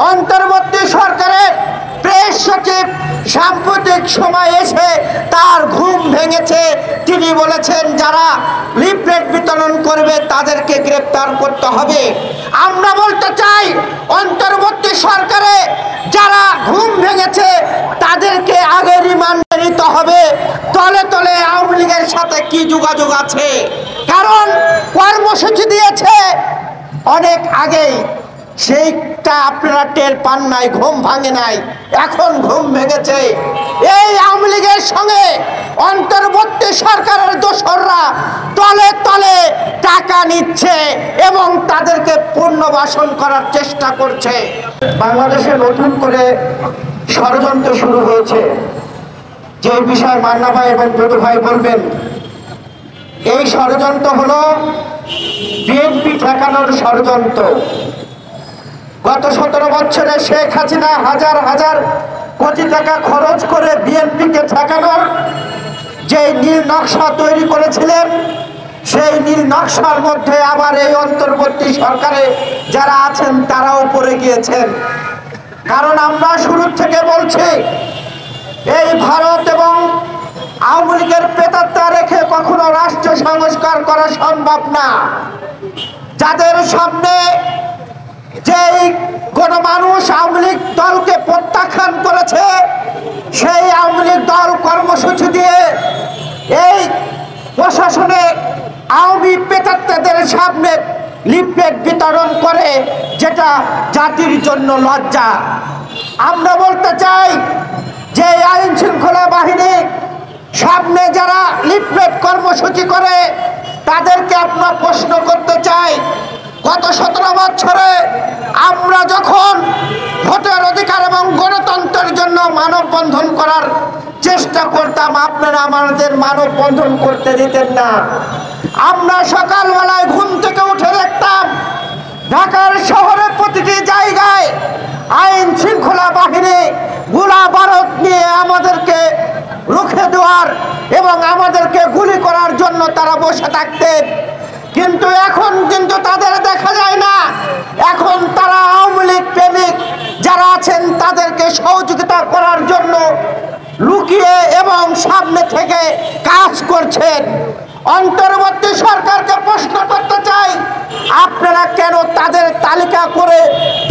অন্তর্বর্তী সরকারের প্রেস সচিব সাম্প্রতিক সময় এসে তার ঘুম ভেঙেছে। তিনি বলেছেন যারা লিফলেট বিতরণ করবে তাদেরকে গ্রেফতার করতে হবে। আমরা বলতে চাই অন্তর্বর্তী সরকারে যারা ঘুম ভেঙেছে তাদেরকে আগে রিমান্ডে নিতে হবে। তলে তলে আওয়ামী লীগের সাথে কি যোগাযোগ আছে? কারণ কর্মসূচি দিয়েছে অনেক আগেই, সেইটা আপনারা টের পান নাই, ঘুম ভাঙে নাই, এখন ঘুম ভেঙেছে। এই আওয়ামী লীগের সঙ্গে অন্তর্বর্তী সরকারের দোসররা তলে তলে টাকা নিচ্ছে এবং তাদেরকে পুনর্বাসন করার চেষ্টা করছে। বাংলাদেশে নতুন করে ষড়যন্ত্র শুরু হয়েছে, যে বিষয়ে মান্না ভাই এবং দুদু ভাই বলবেন। এই ষড়যন্ত্র হলো বিএনপি ঠেকানোর ষড়যন্ত্র। গত 17 বছরে শেখ হাসিনা হাজার হাজার কোটি টাকা খরচ করে বিএনপিকে ঠেকানোর যে নীল নকশা তৈরি করেছিলেন, সেই নীল নকশার মধ্যে আবার এই অন্তর্বর্তী সরকারে যারা আছেন তারাও পড়ে গিয়েছেন। কারণ আমরা শুরু থেকে বলছি এই ভারত এবং আওয়ামী লীগের প্রেতাত্মা রেখে কখনো রাষ্ট্র সংস্কার করা সম্ভব না। যাদের সামনে যেই কোন মানুষ আওয়ামী লীগ দলকে প্রত্যাখ্যান করেছে, সেই আওয়ামী লীগ দল কর্মসূচি দিয়ে এই প্রশাসনে আওয়ামী প্রেতাত্মাদের সামনে লিফলেট বিতরণ করে, যেটা জাতির জন্য লজ্জা। আমরা বলতে চাই যে আইন শৃঙ্খলা বাহিনী সামনে যারা লিফলেট কর্মসূচি করে তাদেরকে আমরা প্রশ্ন করতে চাই, গত 17 বছরে আমরা যখন ভোটের অধিকার এবং গণতন্ত্রের জন্য মানববন্ধন করার চেষ্টা করতাম, আপনারা আমাদের মানববন্ধন করতে দিতেন না। আমরা সকালবেলায় ঘুম থেকে উঠে দেখতাম ঢাকার শহরে প্রতিটি জায়গায় আইন শৃঙ্খলা বাহিনী গোলা বারুদ নিয়ে আমাদেরকে রুখে দেওয়ার এবং আমাদেরকে গুলি করার জন্য তারা বসে থাকতেন। কিন্তু এখন কিন্তু তাদের দেখা যায় না। এখন তারা আওয়ামী লীগ প্রেমিক যারা আছেন তাদেরকে সহযোগিতা করার জন্য লুকিয়ে এবং সামনে থেকে কাজ করছেন। অন্তর্বর্তী সরকারকে প্রশ্ন করতে চাই, আপনারা কেন তাদের তালিকা করে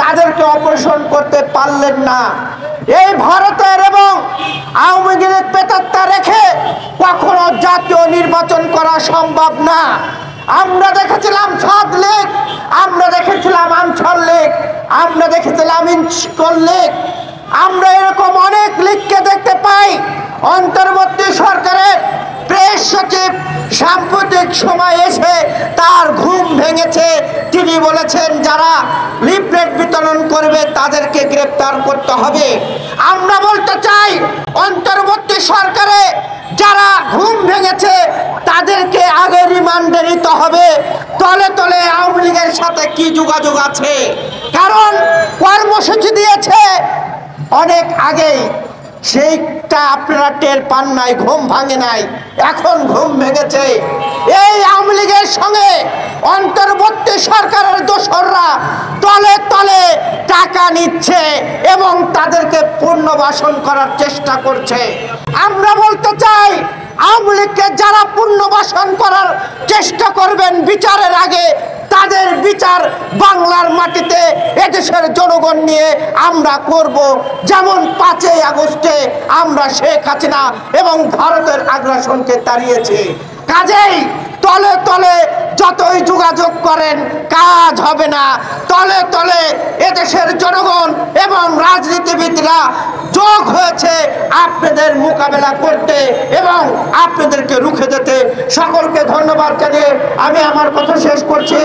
তাদেরকে অপারেশন করতে পারলেন না? এই ভারতের এবং আওয়ামী লীগের প্রেতাত্মা রেখে কখনো জাতীয় নির্বাচন করা সম্ভব না। আমরা দেখেছিলাম ছাত্রলীগ, আমরা দেখেছিলাম আনসার লীগ, আমরা দেখেছিলাম ইনস্কল লীগ, আমরা এরকম অনেক লীগকে দেখতে পাই। অন্তর্বর্তী সরকারের প্রেস সচিব সাম্প্রতিক সময় এসে তার ঘুম ভেঙেছে। তিনি বলেছেন যারা লিফলেট বিতরণ করবে তাদেরকে গ্রেফতার করতে হবে। আমরা বলতে চাই অন্তর্বর্তী সরকারে যারা ঘুম ভেঙেছে তাদেরকে আগে রিমান্ডে নিতে হবে। তলে তলে আওয়ামী লীগের সাথে কি যোগাযোগ আছে? কারণ কর্মসূচি দিয়েছে অনেক আগেই, সেইটা আপনারা টের পান নাই, ঘুম ভাঙে নাই, এখন ঘুম ভেঙেছে। এই আওয়ামী লীগের সঙ্গে অন্তর্বর্তী সরকারের দোসররা তলে তলে টাকা নিচ্ছে এবং তাদেরকে পুনর্বাসন করার চেষ্টা করছে। আমরা বলতে চাই আওয়ামী লীগকে যারা পুনর্বাসন করার চেষ্টা করবেন বিচারের আগে, তাদের বিচার বাংলার মাটিতে এদেশের জনগণ নিয়ে আমরা করব। যেমন 5ই আগস্টে আমরা শেখ হাসিনা এবং ভারতের আগ্রাসনকে তাড়িয়েছি। কাজেই তলে তলে যতই যোগাযোগ করেন কাজ হবে না। তলে তলে এদেশের জনগণ এবং রাজনীতিবিদরা যোগ হয়েছে আপনাদের মোকাবেলা করতে এবং আপনাদেরকে রুখে দিতে। সকলকে ধন্যবাদ জানিয়ে আমি আমার কথা শেষ করছি।